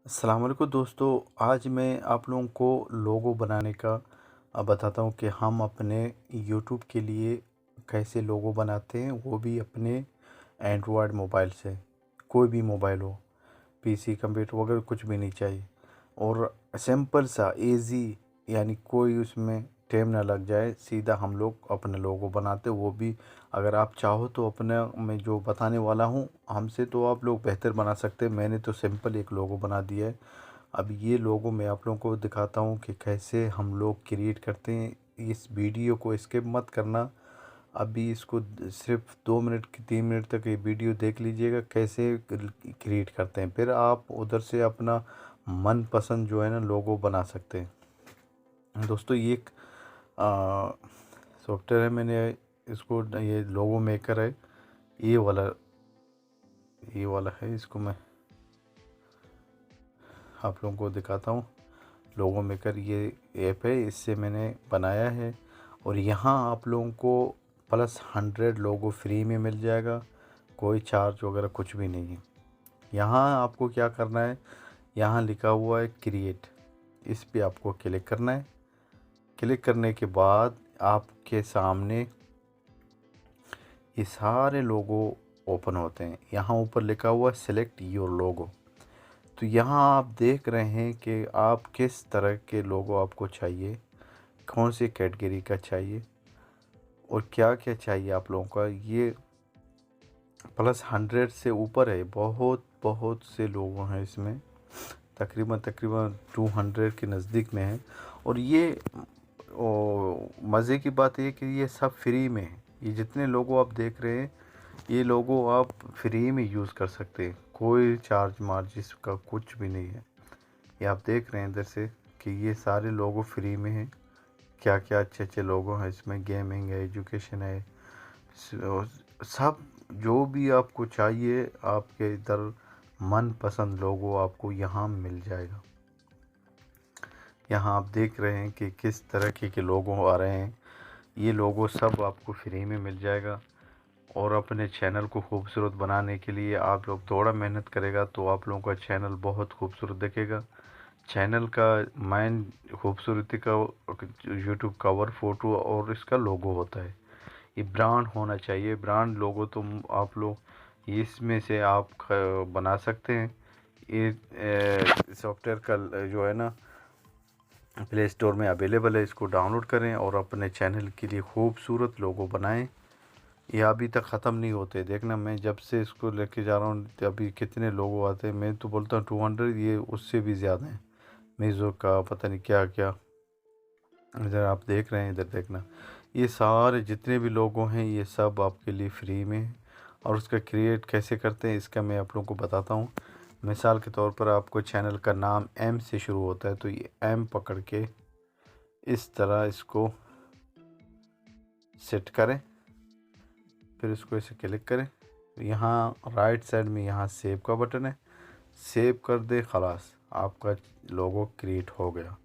अस्सलाम वालेकुम दोस्तों। आज मैं आप लोगों को लोगो बनाने का बताता हूँ कि हम अपने यूट्यूब के लिए कैसे लोगो बनाते हैं, वो भी अपने एंड्रॉयड मोबाइल से। कोई भी मोबाइल हो, पीसी, कंप्यूटर वगैरह कुछ भी नहीं चाहिए, और सिंपल सा इजी, यानी कोई उसमें टाइम ना लग जाए, सीधा हम लोग अपना लोगो बनाते। वो भी अगर आप चाहो तो अपने मैं जो बताने वाला हूँ हमसे तो आप लोग बेहतर बना सकते हैं। मैंने तो सिंपल एक लोगो बना दिया है। अब ये लोगो मैं आप लोगों को दिखाता हूँ कि कैसे हम लोग क्रिएट करते हैं। इस वीडियो को स्किप मत करना, अभी इसको सिर्फ 2 मिनट की 3 मिनट तक ये वीडियो देख लीजिएगा कैसे क्रिएट करते हैं, फिर आप उधर से अपना मनपसंद जो है ना लोगो बना सकते हैं। दोस्तों ये एक सॉफ्टवेयर है, मैंने इसको ये लोगो मेकर है, ये वाला है। इसको मैं आप लोगों को दिखाता हूँ। लोगो मेकर ये ऐप है, इससे मैंने बनाया है। और यहाँ आप लोगों को +100 लोगो फ्री में मिल जाएगा, कोई चार्ज वगैरह कुछ भी नहीं है। यहाँ आपको क्या करना है, यहाँ लिखा हुआ है क्रिएट, इस पे आपको क्लिक करना है। क्लिक करने के बाद आपके सामने ये सारे लोगो ओपन होते हैं। यहाँ ऊपर लिखा हुआ है सेलेक्ट योर लोगो। तो यहाँ आप देख रहे हैं कि आप किस तरह के लोगो आपको चाहिए, कौन सी कैटेगरी का चाहिए और क्या क्या चाहिए आप लोगों का। ये +100 से ऊपर है, बहुत बहुत से लोगों हैं इसमें, तकरीबन 200 के नज़दीक में है। और ये मज़े की बात ये कि ये सब फ्री में है। ये जितने लोगो आप देख रहे हैं ये लोगो आप फ्री में यूज़ कर सकते हैं, कोई चार्ज मार्ज इसका कुछ भी नहीं है। ये आप देख रहे हैं इधर से कि ये सारे लोगो फ्री में हैं। क्या क्या अच्छे अच्छे लोगो हैं इसमें, गेमिंग है, एजुकेशन है, सब जो भी आपको चाहिए आपके इधर मनपसंद लोगो आपको यहाँ मिल जाएगा। यहाँ आप देख रहे हैं कि किस तरह के लोगो आ रहे हैं। ये लोगो सब आपको फ्री में मिल जाएगा। और अपने चैनल को खूबसूरत बनाने के लिए आप लोग थोड़ा मेहनत करेगा तो आप लोगों का चैनल बहुत खूबसूरत दिखेगा। चैनल का मेन खूबसूरती का यूट्यूब कवर फ़ोटो और इसका लोगो होता है। ये ब्रांड होना चाहिए, ब्रांड लोगो तो आप लोग इसमें से आप बना सकते हैं। ये सॉफ्टवेयर का जो है ना प्ले स्टोर में अवेलेबल है, इसको डाउनलोड करें और अपने चैनल के लिए खूबसूरत लोगो बनाएं। ये अभी तक ख़त्म नहीं होते, देखना मैं जब से इसको लेके जा रहा हूँ अभी कितने लोगो आते हैं। मैं तो बोलता हूँ 200, ये उससे भी ज़्यादा हैं। मीज़ो का पता नहीं क्या क्या, इधर आप देख रहे हैं, इधर देखना। ये सारे जितने भी लोगो हैं ये सब आपके लिए फ्री में है। और उसका क्रिएट कैसे करते हैं इसका मैं आप लोगों को बताता हूँ। मिसाल के तौर पर आपको चैनल का नाम M से शुरू होता है, तो ये M पकड़ के इस तरह इसको सेट करें, फिर इसको ऐसे क्लिक करें। यहाँ राइट साइड में यहाँ सेव का बटन है, सेव कर दे, खलास आपका लोगो क्रिएट हो गया।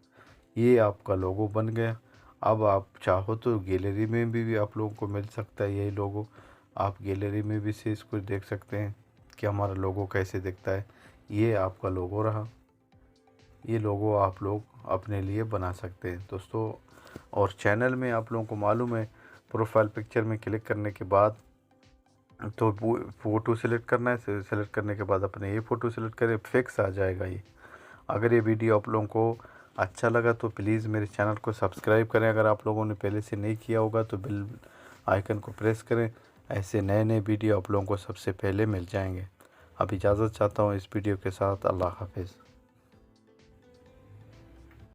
ये आपका लोगो बन गया। अब आप चाहो तो गैलरी में भी आप लोगों को मिल सकता है यही लोगो। आप गैलरी में भी से इसको देख सकते हैं कि हमारा लोगो कैसे दिखता है। ये आपका लोगो रहा। ये लोगो आप लोग अपने लिए बना सकते हैं दोस्तों। और चैनल में आप लोगों को मालूम है प्रोफाइल पिक्चर में क्लिक करने के बाद तो फ़ोटो सेलेक्ट करना है। सेलेक्ट करने के बाद अपने ये फ़ोटो सेलेक्ट करें, फिक्स आ जाएगा ये। अगर ये वीडियो आप लोगों को अच्छा लगा तो प्लीज़ मेरे चैनल को सब्सक्राइब करें। अगर आप लोगों ने पहले से नहीं किया होगा तो बेल आइकन को प्रेस करें, ऐसे नए नए वीडियो आप लोगों को सबसे पहले मिल जाएंगे। अब इजाज़त चाहता हूँ इस वीडियो के साथ। अल्लाह हाफिज़।